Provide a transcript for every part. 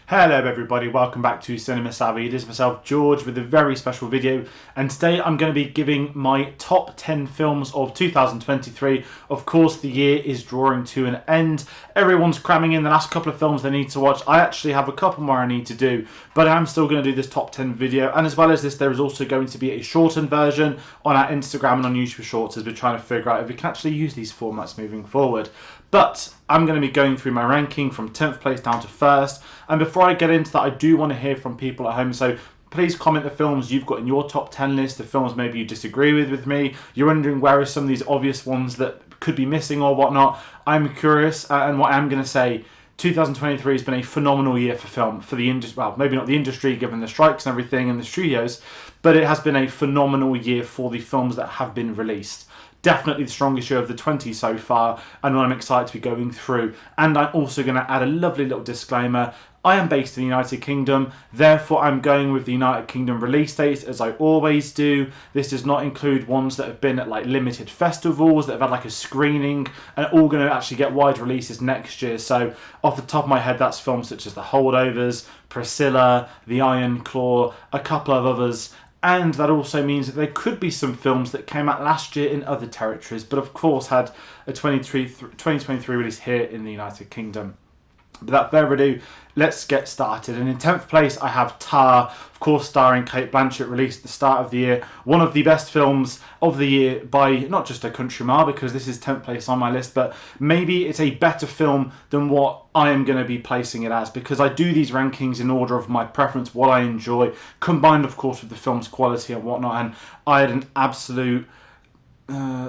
Hello everybody, welcome back to Cinema Savvy. It is myself, George, with a very special video, and today I'm going to be giving my top 10 films of 2023. Of course, the year is drawing to an end. Everyone's cramming in the last couple of films they need to watch. I actually have a couple more I need to do, but I'm still going to do this top 10 video, and as well as this, there is also going to be a shortened version on our Instagram and on YouTube Shorts as we're trying to figure out if we can actually use these formats moving forward. But I'm going to be going through my ranking from 10th place down to 1st. And before I get into that, I do want to hear from people at home. So please comment the films you've got in your top 10 list, the films maybe you disagree with me. You're wondering where are some of these obvious ones that could be missing or whatnot. I'm curious, and what I'm going to say, 2023 has been a phenomenal year for film, for the industry. Well, maybe not the industry given the strikes and everything and the studios, but it has been a phenomenal year for the films that have been released. Definitely the strongest year of the 20 so far, and one I'm excited to be going through. And I'm also going to add a lovely little disclaimer. I am based in the United Kingdom, therefore I'm going with the United Kingdom release dates as I always do. This does not include ones that have been at like limited festivals, that have had like a screening, and all going to actually get wide releases next year. So off the top of my head, that's films such as The Holdovers, Priscilla, The Iron Claw, a couple of others. And that also means that there could be some films that came out last year in other territories, but of course had a 2023 release here in the United Kingdom. Without further ado, let's get started. And in 10th place, I have Tar, of course starring Cate Blanchett, released at the start of the year. One of the best films of the year by not just a country mile, because this is 10th place on my list, but maybe it's a better film than what I am going to be placing it as, because I do these rankings in order of my preference, what I enjoy, combined of course with the film's quality and whatnot. And I had an absolute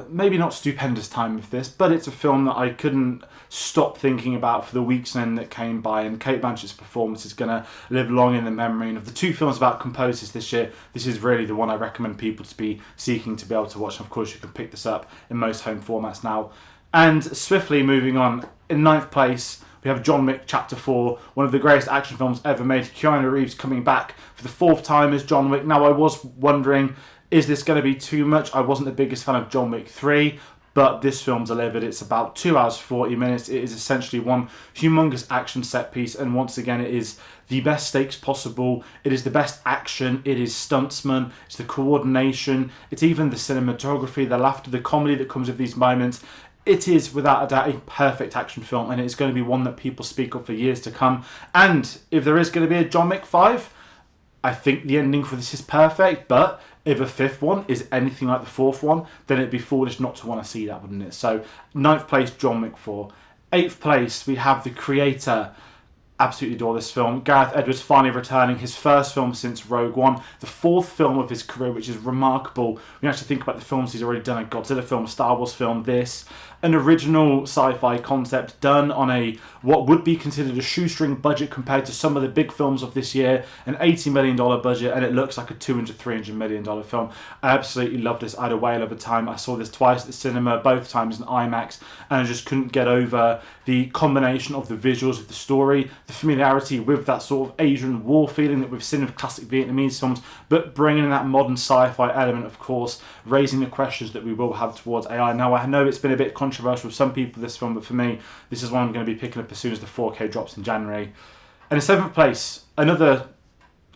maybe not stupendous time with this, but it's a film that I couldn't stop thinking about for the weeks end that came by, and Cate Blanchett's performance is going to live long in the memory. And of the two films about composers this year, this is really the one I recommend people to be seeking to be able to watch. And of course you can pick this up in most home formats now. And swiftly moving on, in 9th place we have John Wick Chapter 4, one of the greatest action films ever made. Keanu Reeves coming back for the 4th time as John Wick. Now I was wondering, is this going to be too much? I wasn't the biggest fan of John Wick 3, but this film delivered. It's about 2 hours 40 minutes. It is essentially one humongous action set piece, and once again it is the best stakes possible. It is the best action. It is stuntsman. It's the coordination. It's even the cinematography, the laughter, the comedy that comes with these moments. It is without a doubt a perfect action film, and it's going to be one that people speak of for years to come. And if there is going to be a John Wick 5, I think the ending for this is perfect, but if a 5th one is anything like the 4th one, then it'd be foolish not to want to see that, wouldn't it? So 9th place, John Wick 4. 8th place, we have the creator. Absolutely adore this film. Gareth Edwards finally returning, his first film since Rogue One, the 4th film of his career, which is remarkable. When you actually think about the films he's already done, a Godzilla film, a Star Wars film, this, an original sci-fi concept done on a what would be considered a shoestring budget compared to some of the big films of this year, an $80 million budget, and it looks like a $200-300 million film. I absolutely love this. I had a whale of a time. I saw this twice at the cinema, both times in IMAX, and I just couldn't get over the combination of the visuals of the story, the familiarity with that sort of Asian war feeling that we've seen with classic Vietnamese films, but bringing in that modern sci-fi element, of course, raising the questions that we will have towards AI. Now, I know it's been a bit controversial with some people, this film, but for me, this is one I'm going to be picking up as soon as the 4K drops in January. And in 7th place, another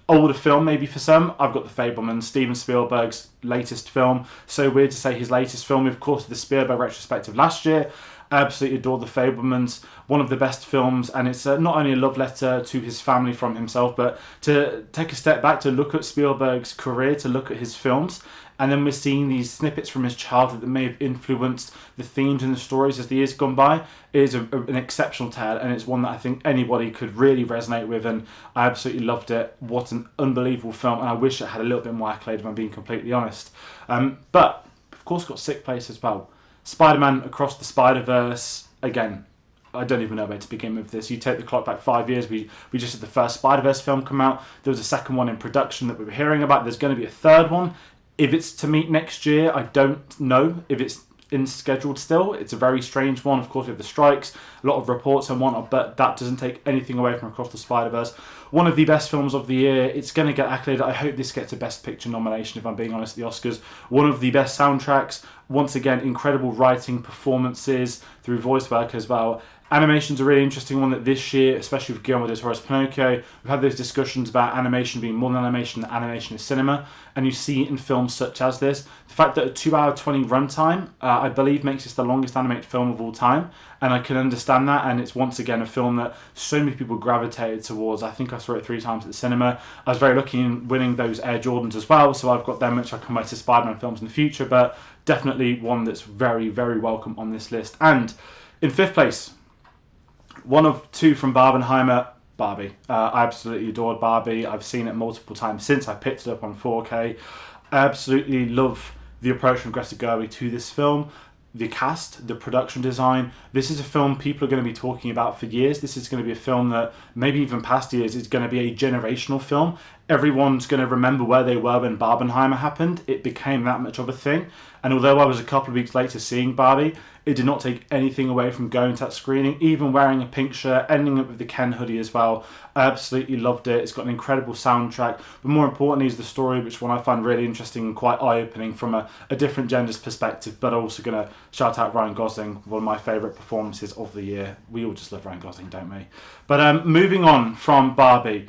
older film maybe for some, I've got The Fabelmans, Steven Spielberg's latest film. So weird to say his latest film, of course, the Spielberg retrospective last year. I absolutely adore The Fabelmans, one of the best films, and it's not only a love letter to his family from himself, but to take a step back to look at Spielberg's career, to look at his films, and then we're seeing these snippets from his childhood that may have influenced the themes and the stories as the years gone by. It is an exceptional tale, and it's one that I think anybody could really resonate with, and I absolutely loved it. What an unbelievable film, and I wish it had a little bit more accolade if I'm being completely honest. But, of course, got 6th place as well. Spider-Man Across the Spider-Verse, again, I don't even know where to begin with this. You take the clock back 5 years, we just had the first Spider-Verse film come out. There was a second one in production that we were hearing about. There's going to be a third one. If it's to meet next year, I don't know if it's scheduled still. It's a very strange one. Of course, we have the strikes, a lot of reports and whatnot, but that doesn't take anything away from Across the Spider-Verse. One of the best films of the year. It's going to get accolade. I hope this gets a Best Picture nomination, if I'm being honest, at the Oscars. One of the best soundtracks. Once again, incredible writing, performances through voice work as well. Animation's a really interesting one that this year, especially with Guillermo del Toro's Pinocchio, we've had those discussions about animation being more than animation is cinema, and you see it in films such as this. The fact that a 2-hour 20 runtime, I believe, makes this the longest animated film of all time, and I can understand that, and it's once again a film that so many people gravitated towards. I think I saw it 3 times at the cinema. I was very lucky in winning those Air Jordans as well, so I've got them, which I can wait to Spider-Man films in the future, but definitely one that's very, very welcome on this list. And in 5th place, one of 2 from Barbenheimer, Barbie. I absolutely adored Barbie. I've seen it multiple times since I picked it up on 4K. I absolutely love the approach from Greta Gerwig to this film. The cast, the production design. This is a film people are going to be talking about for years. This is going to be a film that maybe even past years is going to be a generational film. Everyone's going to remember where they were when Barbenheimer happened. It became that much of a thing. And although I was a couple of weeks later seeing Barbie, it did not take anything away from going to that screening, even wearing a pink shirt, ending up with the Ken hoodie as well. I absolutely loved it. It's got an incredible soundtrack, but more importantly is the story, which one I find really interesting and quite eye-opening from a different gender's perspective, but I'm also going to shout out Ryan Gosling, one of my favourite performances of the year. We all just love Ryan Gosling, don't we? But moving on from Barbie,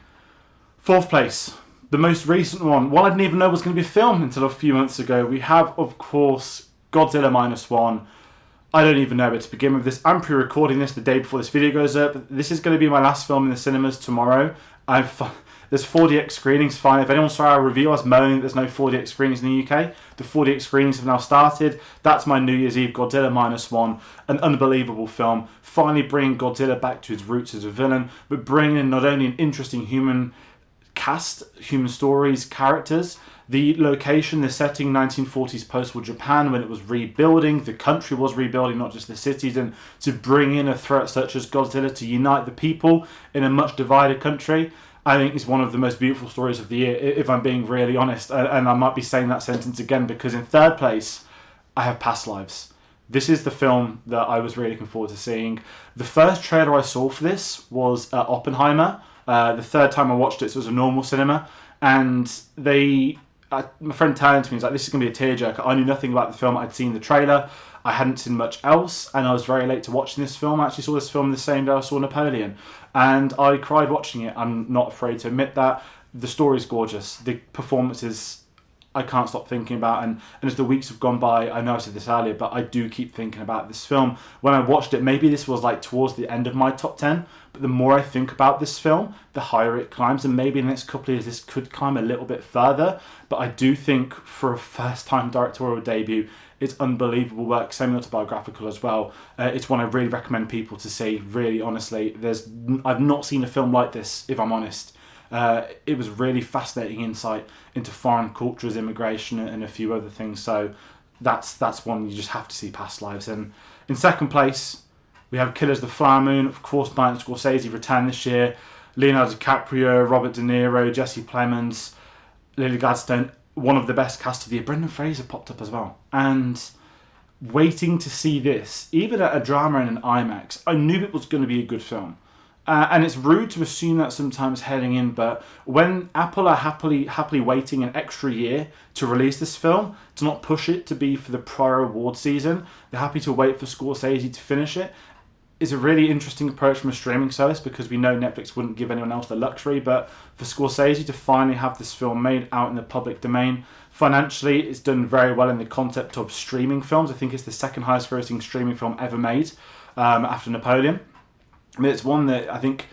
4th place, the most recent one I didn't even know was going to be filmed until a few months ago. We have, of course, Godzilla -1. I don't even know where to begin with this. I'm pre-recording this the day before this video goes up. This is going to be my last film in the cinemas tomorrow. There's 4DX screenings, fine. If anyone saw our review, I was moaning that there's no 4DX screenings in the UK. The 4DX screenings have now started. That's my New Year's Eve Godzilla -1. An unbelievable film. Finally bringing Godzilla back to his roots as a villain, but bringing in not only an interesting human cast, human stories, characters, the location, the setting, 1940s post-war Japan when it was rebuilding, the country was rebuilding, not just the cities, and to bring in a threat such as Godzilla to unite the people in a much divided country, I think is one of the most beautiful stories of the year, if I'm being really honest. And I might be saying that sentence again because in 3rd place, I have Past Lives. This is the film that I was really looking forward to seeing. The first trailer I saw for this was Oppenheimer. The 3rd time I watched it, so it was a normal cinema, and my friend turned to me and was like, this is going to be a tearjerker. I knew nothing about the film. I'd seen the trailer. I hadn't seen much else, and I was very late to watching this film. I actually saw this film the same day I saw Napoleon, and I cried watching it. I'm not afraid to admit that. The story's gorgeous. The performances I can't stop thinking about, and as the weeks have gone by, I know I said this earlier, but I do keep thinking about this film. When I watched it, maybe this was like towards the end of my top 10, but the more I think about this film, the higher it climbs, and maybe in the next couple of years this could climb a little bit further. But I do think for a first-time directorial debut, it's unbelievable work, semi-autobiographical as well. It's one I really recommend people to see, really honestly. I've not seen a film like this, if I'm honest. It was really fascinating insight into foreign cultures, immigration, and a few other things. So that's one you just have to see, Past Lives. And in 2nd place, we have Killers of the Flower Moon. Of course, Martin Scorsese returned this year. Leonardo DiCaprio, Robert De Niro, Jesse Plemons, Lily Gladstone. One of the best cast of the year. Brendan Fraser popped up as well. And waiting to see this, even at a drama and an IMAX, I knew it was going to be a good film. And it's rude to assume that sometimes heading in, but when Apple are happily waiting an extra year to release this film, to not push it to be for the prior award season, they're happy to wait for Scorsese to finish it, is a really interesting approach from a streaming service, because we know Netflix wouldn't give anyone else the luxury, but for Scorsese to finally have this film made out in the public domain, financially it's done very well in the concept of streaming films. I think it's the 2nd highest grossing streaming film ever made after Napoleon. I mean, it's one that I think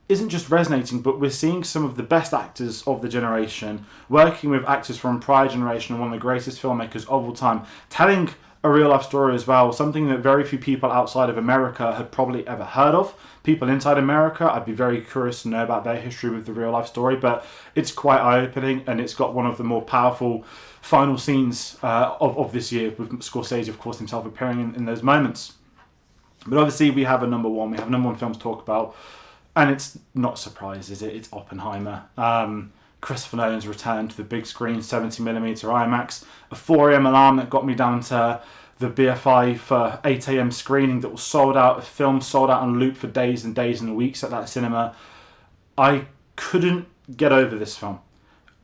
isn't just resonating, but we're seeing some of the best actors of the generation working with actors from prior generation and one of the greatest filmmakers of all time, telling a real life story as well, something that very few people outside of America had probably ever heard of. People inside America, I'd be very curious to know about their history with the real life story, but it's quite eye-opening, and it's got one of the more powerful final scenes of this year, with Scorsese, of course, himself appearing in those moments. But obviously we have a number one. We have a number one film to talk about. And it's not a surprise, is it? It's Oppenheimer. Christopher Nolan's return to the big screen, 70mm IMAX. A 4 a.m. alarm that got me down to the BFI for 8 a.m. screening that was sold out. A film sold out on loop for days and days and weeks at that cinema. I couldn't get over this film.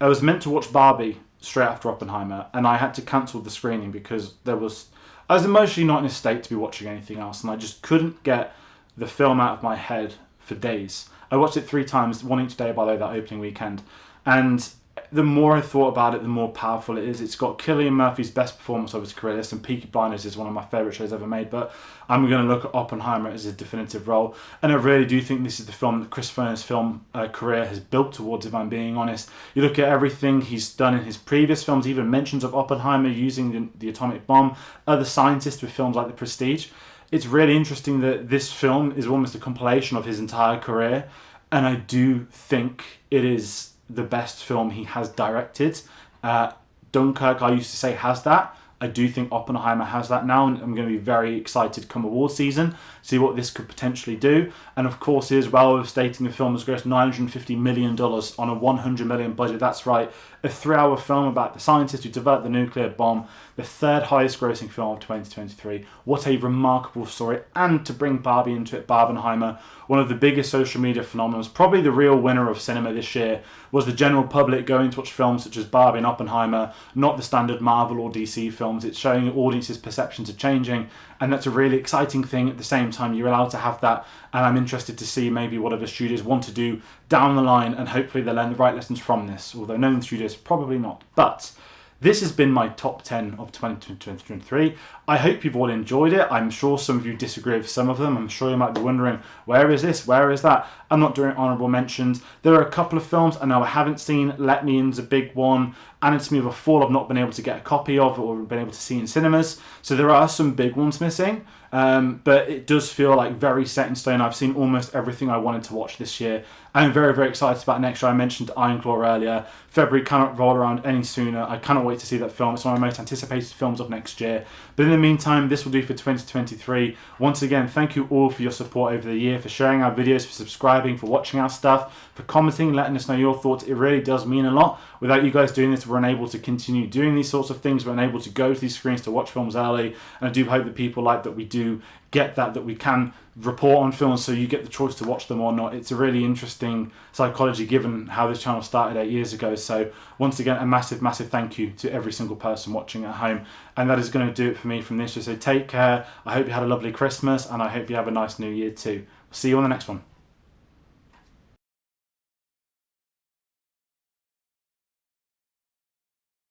I was meant to watch Barbie straight after Oppenheimer, and I had to cancel the screening because I was emotionally not in a state to be watching anything else, and I just couldn't get the film out of my head for days. I watched it 3 times, one each day, by the way, that opening weekend. And the more I thought about it, the more powerful it is. It's got Cillian Murphy's best performance of his career. Listen, Peaky Blinders is one of my favourite shows ever made, but I'm going to look at Oppenheimer as a definitive role. And I really do think this is the film that Chris Nolan's film career has built towards, if I'm being honest. You look at everything he's done in his previous films, even mentions of Oppenheimer using the atomic bomb, other scientists with films like The Prestige. It's really interesting that this film is almost a compilation of his entire career, and I do think it is the best film he has directed. Dunkirk, I used to say, has that. I do think Oppenheimer has that now, and I'm going to be very excited come award season, see what this could potentially do. And of course, it is well stating the film has grossed $950 million on a $100 million budget. That's right, a 3-hour film about the scientists who developed the nuclear bomb, the 3rd highest grossing film of 2023. What a remarkable story. And to bring Barbie into it, Barbenheimer, one of the biggest social media phenomena, probably the real winner of cinema this year, was the general public going to watch films such as Barbie and Oppenheimer, not the standard Marvel or DC films. It's showing audiences' perceptions are changing, and that's a really exciting thing. At the same time, you're allowed to have that, and I'm interested to see maybe what other studios want to do down the line, and hopefully they'll learn the right lessons from this, although known studios probably not. But this has been my top 10 of 2023. I hope you've all enjoyed it. I'm sure some of you disagree with some of them. I'm sure you might be wondering, where is this? Where is that? I'm not doing honourable mentions. There are a couple of films I know I haven't seen. Let Me In's a big one. Anatomy of a Fall I've not been able to get a copy of or been able to see in cinemas. So there are some big ones missing. But it does feel like very set in stone. I've seen almost everything I wanted to watch this year. I'm very, very excited about next year. I mentioned Iron Claw earlier. February cannot roll around any sooner. I cannot wait to see that film. It's one of my most anticipated films of next year. But in the meantime, this will do for 2023. Once again, thank you all for your support over the year, for sharing our videos, for subscribing, for watching our stuff, for commenting, letting us know your thoughts. It really does mean a lot. Without you guys doing this, we're unable to continue doing these sorts of things. We're unable to go to these screens to watch films early. And I do hope that people like that we do get that we can report on films so you get the choice to watch them or not. It's a really interesting psychology given how this channel started 8 years ago. So once again, a massive, massive thank you to every single person watching at home. And that is going to do it for me from this year. So take care. I hope you had a lovely Christmas, and I hope you have a nice New Year too. See you on the next one.